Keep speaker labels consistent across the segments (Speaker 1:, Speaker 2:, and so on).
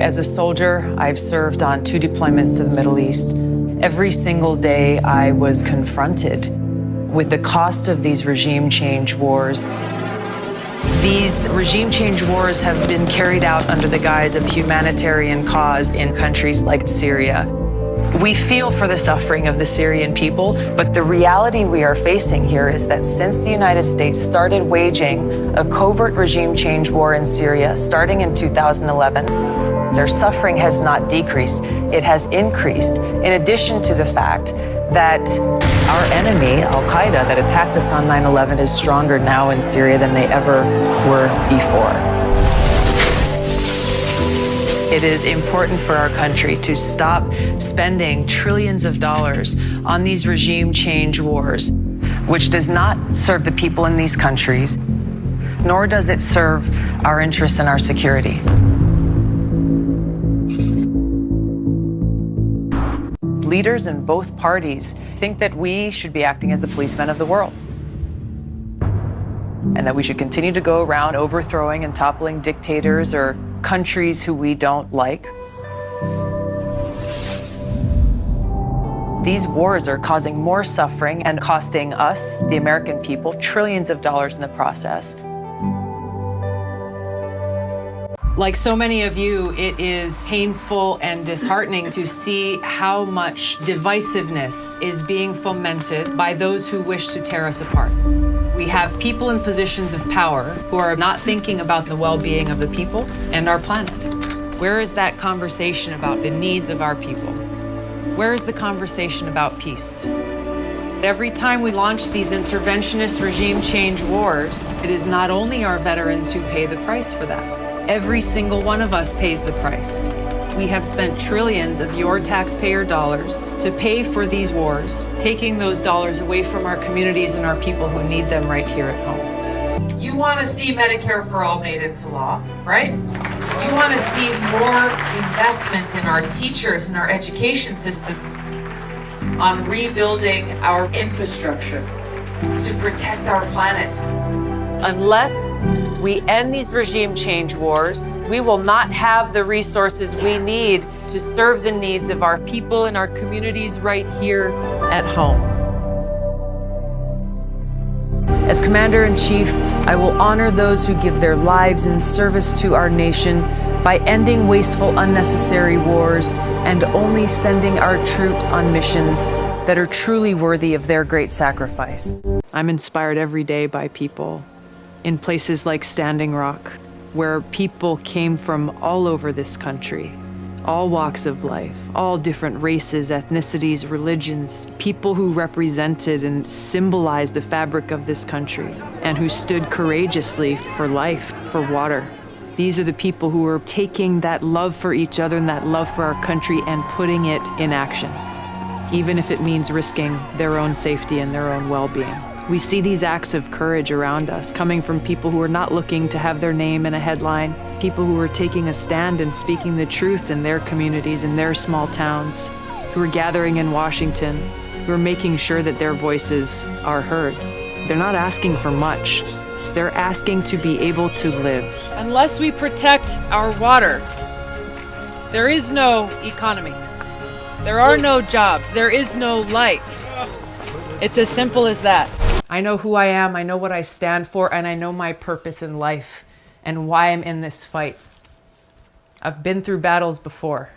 Speaker 1: As a soldier, I've served on 2 deployments to the Middle East. Every single day I was confronted with the cost of these regime change wars. These regime change wars have been carried out under the guise of humanitarian cause in countries like Syria. We feel for the suffering of the Syrian people, but the reality we are facing here is that since the United States started waging a covert regime change war in Syria, starting in 2011, their suffering has not decreased, it has increased, in addition to the fact that our enemy, Al-Qaeda, that attacked us on 9/11 is stronger now in Syria than they ever were before. It is important for our country to stop spending trillions of dollars on these regime change wars, which does not serve the people in these countries, nor does it serve our interests and our security. Leaders in both parties think that we should be acting as the policemen of the world, and that we should continue to go around overthrowing and toppling dictators or countries who we don't like. These wars are causing more suffering and costing us, the American people, trillions of dollars in the process. Like so many of you, it is painful and disheartening to see how much divisiveness is being fomented by those who wish to tear us apart. We have people in positions of power who are not thinking about the well-being of the people and our planet. Where is that conversation about the needs of our people? Where is the conversation about peace? Every time we launch these interventionist regime change wars, it is not only our veterans who pay the price for that. Every single one of us pays the price. We have spent trillions of your taxpayer dollars to pay for these wars, taking those dollars away from our communities and our people who need them right here at home. You want to see Medicare for All made into law, right? You want to see more investment in our teachers and our education systems on rebuilding our infrastructure to protect our planet. Unless we end these regime change wars, we will not have the resources we need to serve the needs of our people and our communities right here at home. As Commander-in-Chief, I will honor those who give their lives in service to our nation by ending wasteful, unnecessary wars and only sending our troops on missions that are truly worthy of their great sacrifice. I'm inspired every day by people in places like Standing Rock, where people came from all over this country, all walks of life, all different races, ethnicities, religions, people who represented and symbolized the fabric of this country and who stood courageously for life, for water. These are the people who are taking that love for each other and that love for our country and putting it in action, even if it means risking their own safety and their own well-being. We see these acts of courage around us coming from people who are not looking to have their name in a headline, people who are taking a stand and speaking the truth in their communities, in their small towns, who are gathering in Washington, who are making sure that their voices are heard. They're not asking for much. They're asking to be able to live. Unless we protect our water, there is no economy. There are no jobs. There is no life. It's as simple as that. I know who I am, I know what I stand for, and I know my purpose in life and why I'm in this fight. I've been through battles before.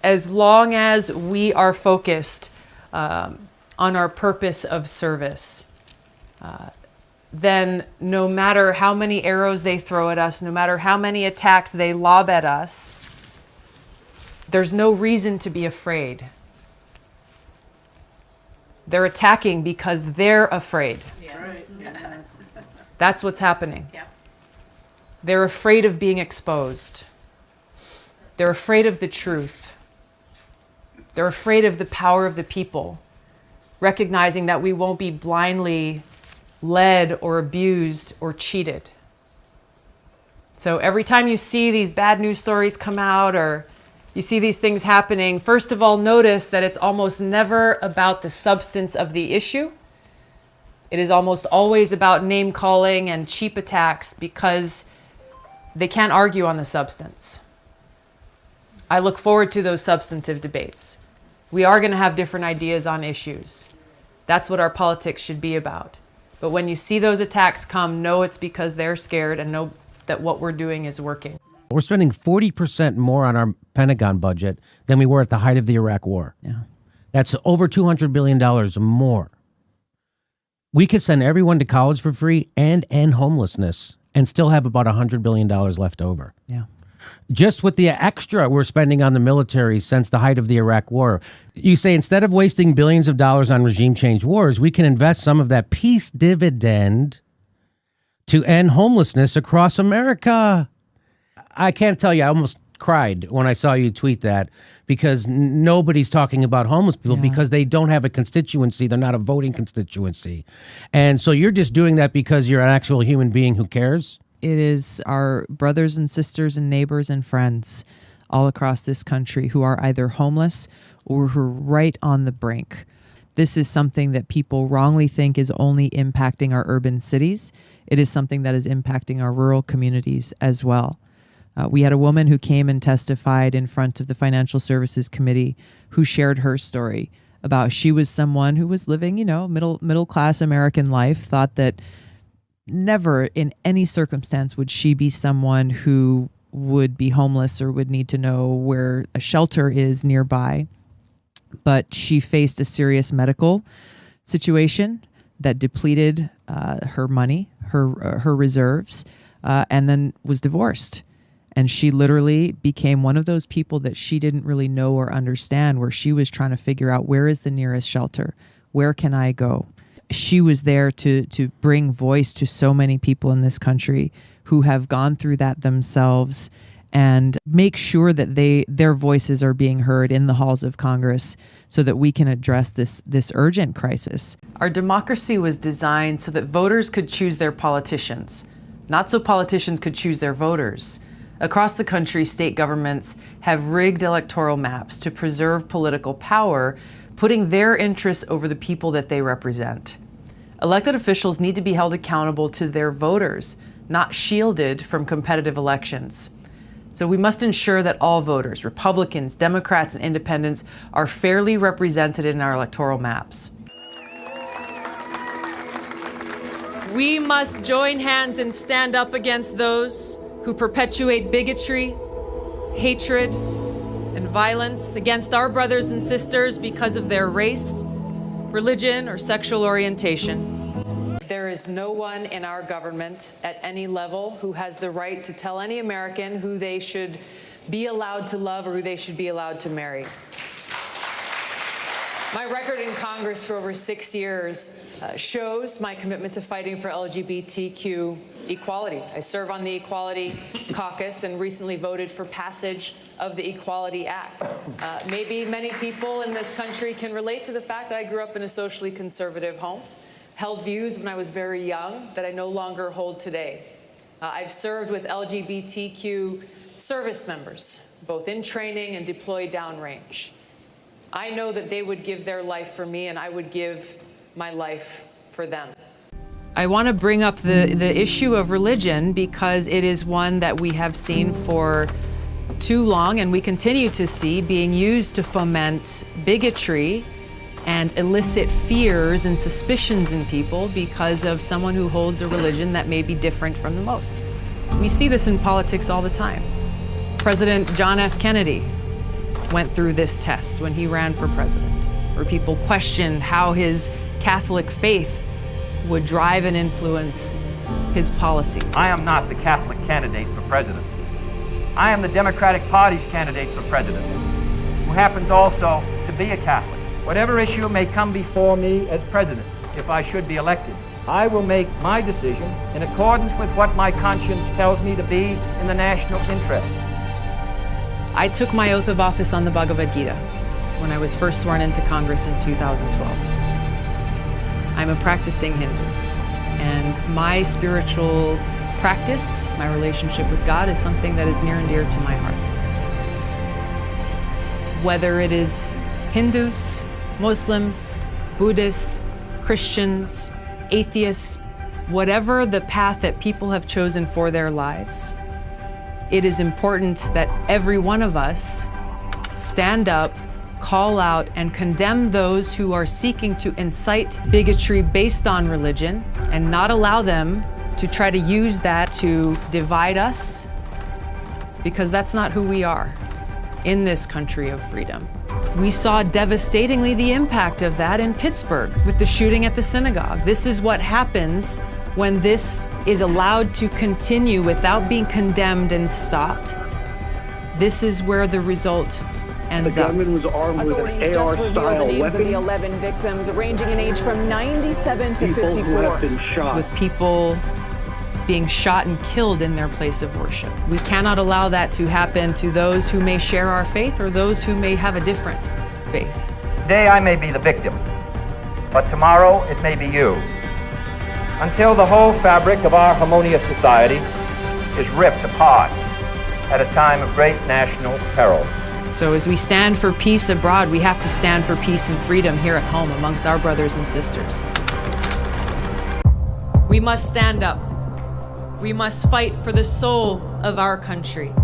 Speaker 1: As long as we are focused on our purpose of service, then no matter how many arrows they throw at us, no matter how many attacks they lob at us, there's no reason to be afraid. They're attacking because they're afraid.
Speaker 2: Yeah. Right.
Speaker 1: That's what's happening.
Speaker 2: Yeah.
Speaker 1: They're afraid of being exposed. They're afraid of the truth. They're afraid of the power of the people, recognizing that we won't be blindly led or abused or cheated. So every time you see these bad news stories come out or you see these things happening, first of all, notice that it's almost never about the substance of the issue. It is almost always about name calling and cheap attacks because they can't argue on the substance. I look forward to those substantive debates. We are going to have different ideas on issues. That's what our politics should be about. But when you see those attacks come, know it's because they're scared and know that what we're doing is working.
Speaker 2: We're spending 40% more on our Pentagon budget than we were at the height of the Iraq War.
Speaker 3: Yeah.
Speaker 2: That's over $200 billion more. We could send everyone to college for free and end homelessness and still have about $100 billion left over.
Speaker 3: Yeah.
Speaker 2: Just with the extra we're spending on the military since the height of the Iraq War. You say instead of wasting billions of dollars on regime change wars, we can invest some of that peace dividend to end homelessness across America. I can't tell you, I almost cried when I saw you tweet that, because nobody's talking about homeless people because they don't have a constituency. They're not a voting constituency. And so you're just doing that because you're an actual human being who cares?
Speaker 3: It is our brothers and sisters and neighbors and friends all across this country who are either homeless or who are right on the brink. This is something that people wrongly think is only impacting our urban cities. It is something that is impacting our rural communities as well. We had a woman who came and testified in front of the Financial Services Committee who shared her story about she was someone who was living, middle class American life, thought that never in any circumstance would she be someone who would be homeless or would need to know where a shelter is nearby. But she faced a serious medical situation that depleted her money, her reserves, and then was divorced. And she literally became one of those people that she didn't really know or understand, where she was trying to figure out, where is the nearest shelter? Where can I go? She was there to bring voice to so many people in this country who have gone through that themselves, and make sure that their voices are being heard in the halls of Congress so that we can address this urgent crisis.
Speaker 1: Our democracy was designed so that voters could choose their politicians, not so politicians could choose their voters. Across the country, state governments have rigged electoral maps to preserve political power, putting their interests over the people that they represent. Elected officials need to be held accountable to their voters, not shielded from competitive elections. So we must ensure that all voters, Republicans, Democrats, and Independents, are fairly represented in our electoral maps. We must join hands and stand up against those who perpetuate bigotry, hatred, and violence against our brothers and sisters because of their race, religion, or sexual orientation. There is no one in our government at any level who has the right to tell any American who they should be allowed to love or who they should be allowed to marry. My record in Congress for over 6 years shows my commitment to fighting for LGBTQ equality. I serve on the Equality Caucus and recently voted for passage of the Equality Act. Maybe many people in this country can relate to the fact that I grew up in a socially conservative home, held views when I was very young that I no longer hold today. I've served with LGBTQ service members, both in training and deployed downrange. I know that they would give their life for me, and I would give my life for them. I want to bring up the issue of religion because it is one that we have seen for too long, and we continue to see being used to foment bigotry and elicit fears and suspicions in people because of someone who holds a religion that may be different from the most. We see this in politics all the time. President John F. Kennedy went through this test when he ran for president, where people questioned how his Catholic faith would drive and influence his policies.
Speaker 4: I am not the Catholic candidate for president. I am the Democratic Party's candidate for president, who happens also to be a Catholic. Whatever issue may come before me as president, if I should be elected, I will make my decision in accordance with what my conscience tells me to be in the national interest.
Speaker 1: I took my oath of office on the Bhagavad Gita when I was first sworn into Congress in 2012. I'm a practicing Hindu, and my spiritual practice, my relationship with God, is something that is near and dear to my heart. Whether it is Hindus, Muslims, Buddhists, Christians, atheists, whatever the path that people have chosen for their lives, it is important that every one of us stand up, call out, and condemn those who are seeking to incite bigotry based on religion and not allow them to try to use that to divide us, because that's not who we are in this country of freedom. We saw devastatingly the impact of that in Pittsburgh with the shooting at the synagogue. This is what happens when this is allowed to continue without being condemned and stopped. This is where the result ends up.
Speaker 5: The gunman was armed with an AR-style
Speaker 6: the names
Speaker 5: weapon.
Speaker 6: of the 11 victims, ranging in age from 97 to
Speaker 5: People
Speaker 6: 54.
Speaker 5: who have been shot.
Speaker 1: With people being shot and killed in their place of worship. We cannot allow that to happen to those who may share our faith or those who may have a different faith.
Speaker 4: Today I may be the victim, but tomorrow it may be you. Until the whole fabric of our harmonious society is ripped apart at a time of great national peril.
Speaker 1: So as we stand for peace abroad, we have to stand for peace and freedom here at home amongst our brothers and sisters. We must stand up. We must fight for the soul of our country.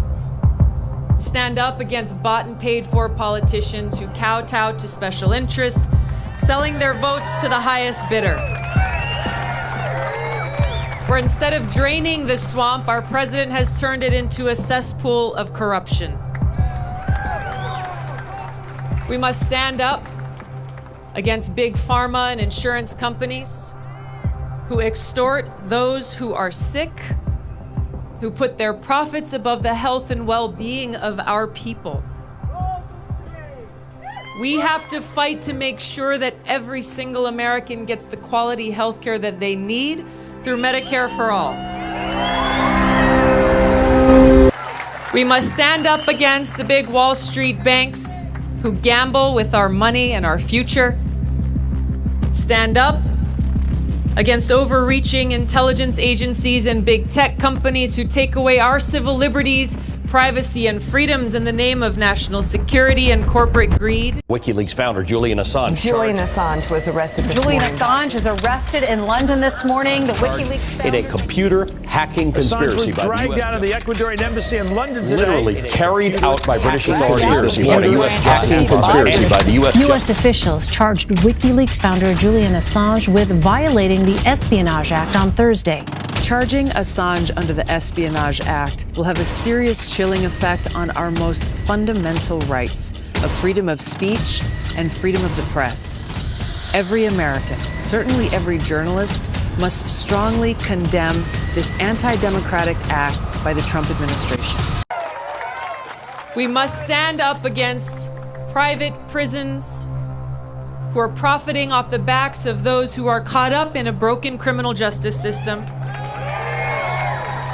Speaker 1: Stand up against bought and paid for politicians who kowtow to special interests, selling their votes to the highest bidder. Where instead of draining the swamp, our president has turned it into a cesspool of corruption. We must stand up against big pharma and insurance companies who extort those who are sick, who put their profits above the health and well-being of our people. We have to fight to make sure that every single American gets the quality health care that they need through Medicare for all. We must stand up against the big Wall Street banks who gamble with our money and our future. Stand up against overreaching intelligence agencies and big tech companies who take away our civil liberties, privacy, and freedoms in the name of national security and corporate greed.
Speaker 7: WikiLeaks founder Julian Assange.
Speaker 8: Julian Assange was arrested this
Speaker 6: Julian
Speaker 8: morning.
Speaker 6: Assange is arrested in London this morning. The WikiLeaks
Speaker 7: In a computer hacking conspiracy
Speaker 9: Assange was
Speaker 7: by the
Speaker 9: dragged
Speaker 7: US
Speaker 9: out of the Ecuadorian embassy in London today.
Speaker 7: literally carried out by British authorities this
Speaker 9: Conspiracy
Speaker 7: morning.
Speaker 9: by the
Speaker 7: Hacking conspiracy by the US.
Speaker 10: U.S. officials charged WikiLeaks founder Julian Assange with violating the Espionage Act on Thursday.
Speaker 1: Charging Assange under the Espionage Act will have a serious chilling effect on our most fundamental rights of freedom of speech and freedom of the press. Every American, certainly every journalist, must strongly condemn this anti-democratic act by the Trump administration. We must stand up against private prisons who are profiting off the backs of those who are caught up in a broken criminal justice system.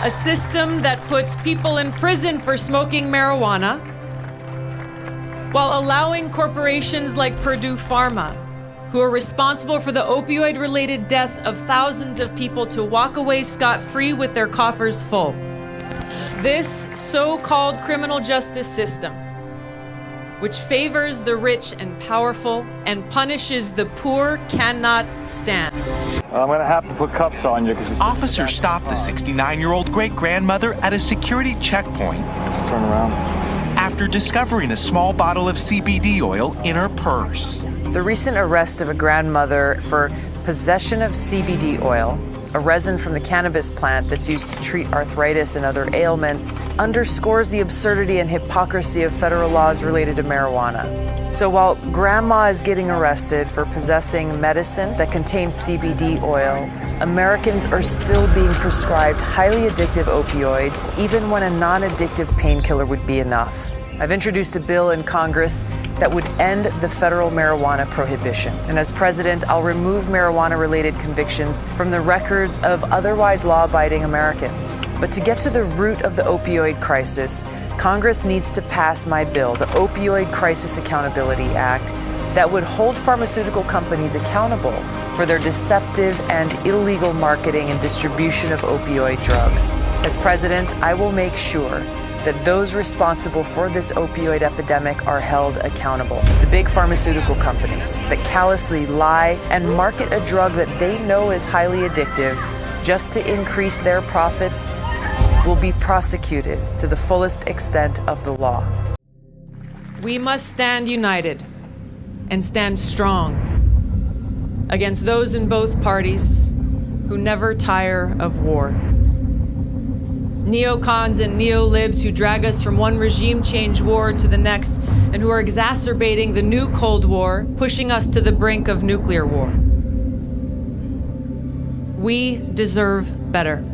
Speaker 1: A system that puts people in prison for smoking marijuana while allowing corporations like Purdue Pharma, who are responsible for the opioid-related deaths of thousands of people, to walk away scot-free with their coffers full. This so-called criminal justice system, which favors the rich and powerful and punishes the poor, cannot stand.
Speaker 5: I'm going to have to put cuffs on you because
Speaker 11: Officers stopped the 69-year-old great-grandmother at a security checkpoint
Speaker 5: Let's turn around.
Speaker 11: after discovering a small bottle of CBD oil in her purse.
Speaker 1: The recent arrest of a grandmother for possession of CBD oil, a resin from the cannabis plant that's used to treat arthritis and other ailments, underscores the absurdity and hypocrisy of federal laws related to marijuana. So while grandma is getting arrested for possessing medicine that contains CBD oil, Americans are still being prescribed highly addictive opioids, even when a non-addictive painkiller would be enough. I've introduced a bill in Congress that would end the federal marijuana prohibition. And as president, I'll remove marijuana-related convictions from the records of otherwise law-abiding Americans. But to get to the root of the opioid crisis, Congress needs to pass my bill, the Opioid Crisis Accountability Act, that would hold pharmaceutical companies accountable for their deceptive and illegal marketing and distribution of opioid drugs. As president, I will make sure that those responsible for this opioid epidemic are held accountable. The big pharmaceutical companies that callously lie and market a drug that they know is highly addictive just to increase their profits will be prosecuted to the fullest extent of the law.
Speaker 3: We must stand united and stand strong against those in both parties who never tire of war. Neocons and neolibs who drag us from one regime change war to the next and who are exacerbating the new Cold War, pushing us to the brink of nuclear war. We deserve better.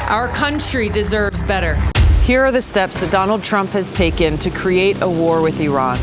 Speaker 3: Our country deserves better.
Speaker 1: Here are the steps that Donald Trump has taken to create a war with Iran.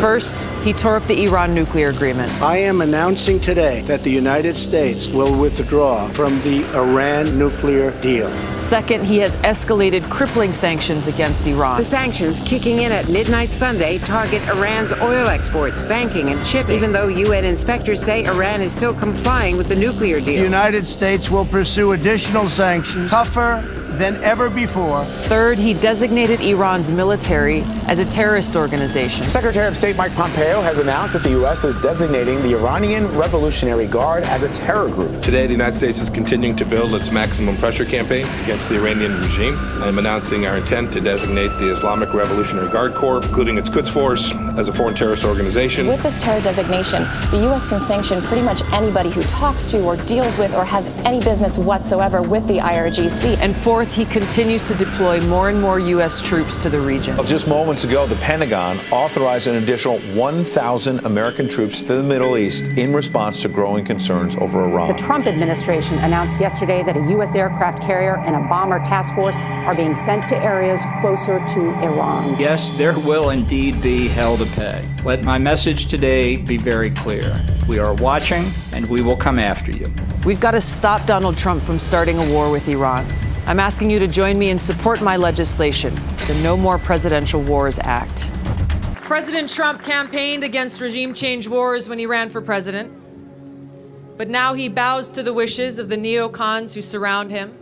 Speaker 1: First, he tore up the Iran nuclear agreement.
Speaker 12: I am announcing today that the United States will withdraw from the Iran nuclear deal.
Speaker 1: Second, he has escalated crippling sanctions against Iran.
Speaker 13: The sanctions kicking in at midnight Sunday target Iran's oil exports, banking, and shipping, even though UN inspectors say Iran is still complying with the nuclear deal.
Speaker 12: The United States will pursue additional sanctions, tougher than ever before.
Speaker 1: Third, he designated Iran's military as a terrorist organization.
Speaker 14: Secretary of State Mike Pompeo has announced that the U.S. is designating the Iranian Revolutionary Guard as a terror group.
Speaker 15: Today, the United States is continuing to build its maximum pressure campaign against the Iranian regime. I'm announcing our intent to designate the Islamic Revolutionary Guard Corps, including its Quds Force, as a foreign terrorist organization.
Speaker 16: With this terror designation, the U.S. can sanction pretty much anybody who talks to or deals with or has any business whatsoever with the IRGC.
Speaker 1: And fourth, he continues to deploy more and more U.S. troops to the region.
Speaker 17: Just moments ago, the Pentagon authorized an additional 1,000 American troops to the Middle East in response to growing concerns over Iran.
Speaker 18: The Trump administration announced yesterday that a U.S. aircraft carrier and a bomber task force are being sent to areas closer to Iran.
Speaker 19: Yes, there will indeed be hell to pay. Let my message today be very clear. We are watching, and we will come after you.
Speaker 1: We've got to stop Donald Trump from starting a war with Iran. I'm asking you to join me and support my legislation, the No More Presidential Wars Act.
Speaker 3: President Trump campaigned against regime change wars when he ran for president, but now he bows to the wishes of the neocons who surround him,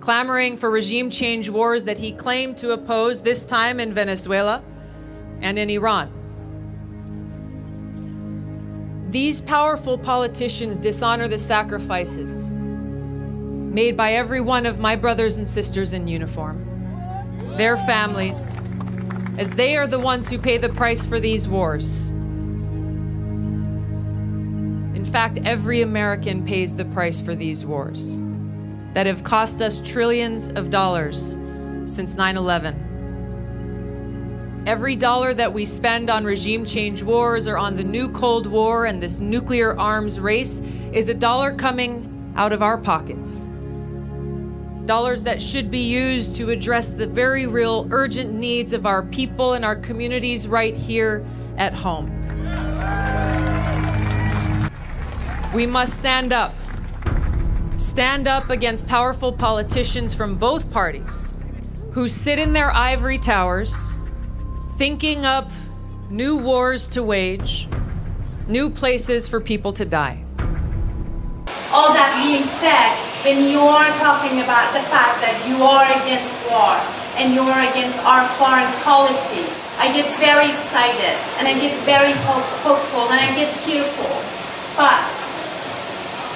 Speaker 3: clamoring for regime change wars that he claimed to oppose, this time in Venezuela and in Iran. These powerful politicians dishonor the sacrifices made by every one of my brothers and sisters in uniform, their families, as they are the ones who pay the price for these wars. In fact, every American pays the price for these wars that have cost us trillions of dollars since 9/11. Every dollar that we spend on regime change wars or on the new Cold War and this nuclear arms race is a dollar coming out of our pockets. Dollars that should be used to address the very real urgent needs of our people and our communities right here at home. We must stand up. Stand up against powerful politicians from both parties who sit in their ivory towers, thinking up new wars to wage, new places for people to die.
Speaker 20: All that being said, when you are talking about the fact that you are against war and you are against our foreign policies, I get very excited and I get very hopeful and I get tearful. But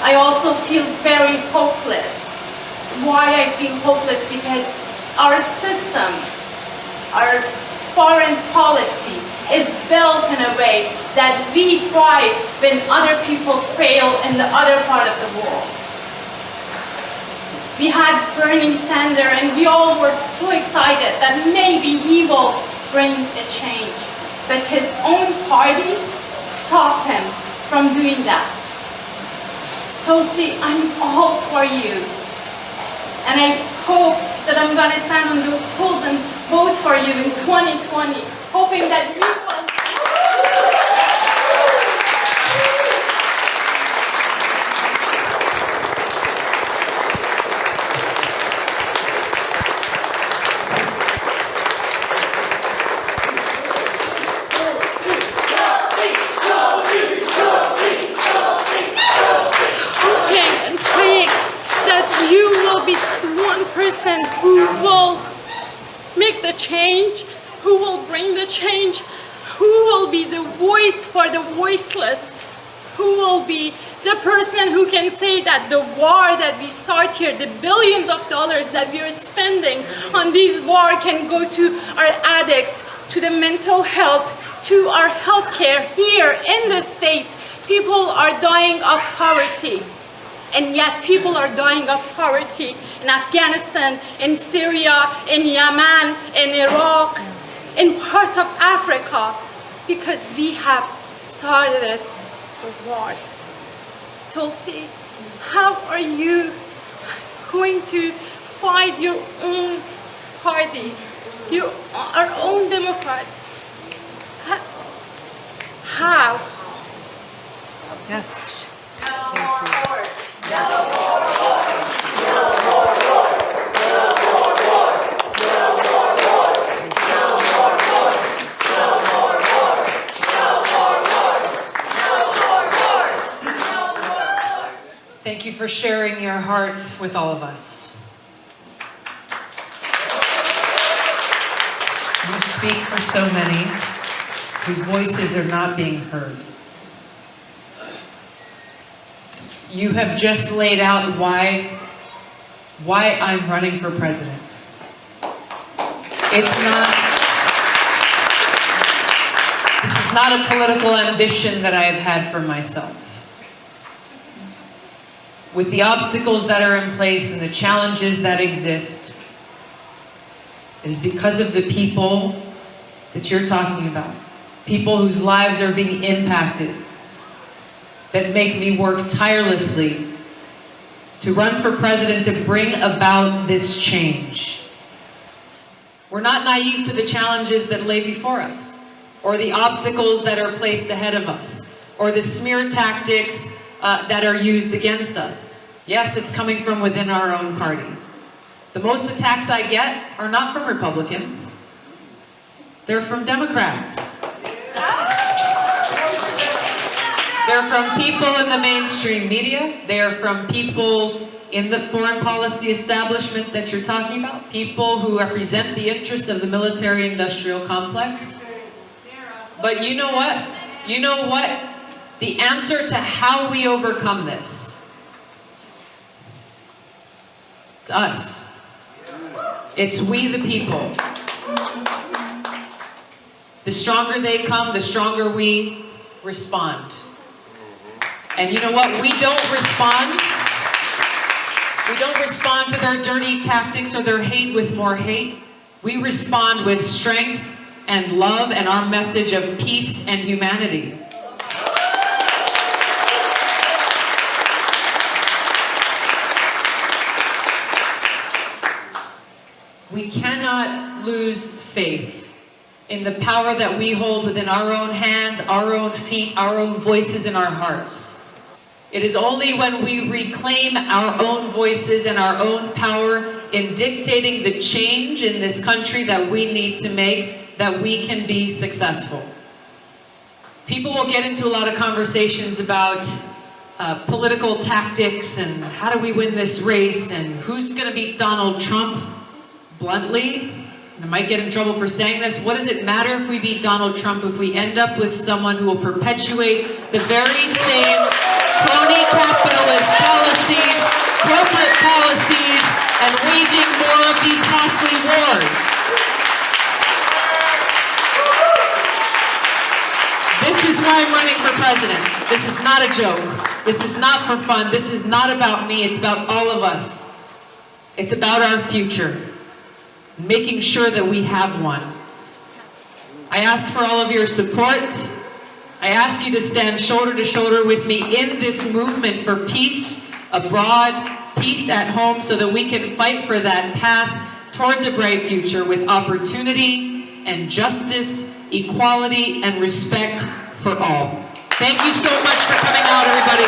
Speaker 20: I also feel very hopeless. Why I feel hopeless? Because our system, our foreign policy is built in a way that we thrive when other people fail in the other part of the world. We had Bernie Sanders and we all were so excited that maybe he will bring a change. But his own party stopped him from doing that. Tulsi, I'm all for you. And I hope that I'm gonna stand on those polls and vote for you in 2020, hoping that you will. Who will make the change, who will bring the change, who will be the voice for the voiceless, who will be the person who can say that the war that we start here, the billions of dollars that we are spending on this war can go to our addicts, to the mental health, to our health care here in the States. People are dying of poverty. And yet people are dying of poverty in Afghanistan, in Syria, in Yemen, in Iraq, in parts of Africa, because we have started those wars. Tulsi, how are you going to fight your own party, our own Democrats? How?
Speaker 3: Yes.
Speaker 21: Thank you for sharing your heart with all of us. You speak for so many whose voices are not being heard. You have just laid out why I'm running for president. This is not a political ambition that I have had for myself. With the obstacles that are in place and the challenges that exist, it is because of the people that you're talking about, people whose lives are being impacted, that make me work tirelessly to run for president to bring about this change. We're not naive to the challenges that lay before us, or the obstacles that are placed ahead of us, or the smear tactics that are used against us. Yes, it's coming from within our own party. The most attacks I get are not from Republicans. They're from Democrats. They're from people in the mainstream media. They are from people in the foreign policy establishment that you're talking about, people who represent the interests of the military-industrial complex. But you know what? You know what? The answer to how we overcome this, it's us. It's we the people. The stronger they come, the stronger we respond. And you know what? We don't respond to their dirty tactics or their hate with more hate. We respond with strength and love and our message of peace and humanity. We cannot lose faith in the power that we hold within our own hands, our own feet, our own voices, and our hearts. It is only when we reclaim our own voices and our own power in dictating the change in this country that we need to make that we can be successful. People will get into a lot of conversations about political tactics and how do we win this race and who's going to beat Donald Trump. Bluntly, and I might get in trouble for saying this, what does it matter if we beat Donald Trump if we end up with someone who will perpetuate the very same crony capitalist policies, corporate policies, and waging more of these costly wars? This is why I'm running for president. This is not a joke. This is not for fun. This is not about me. It's about all of us. It's about our future. Making sure that we have one. I ask for all of your support. I ask you to stand shoulder to shoulder with me in this movement for peace abroad, peace at home, so that we can fight for that path towards a bright future with opportunity and justice, equality, and respect for all. Thank you so much for coming out, everybody.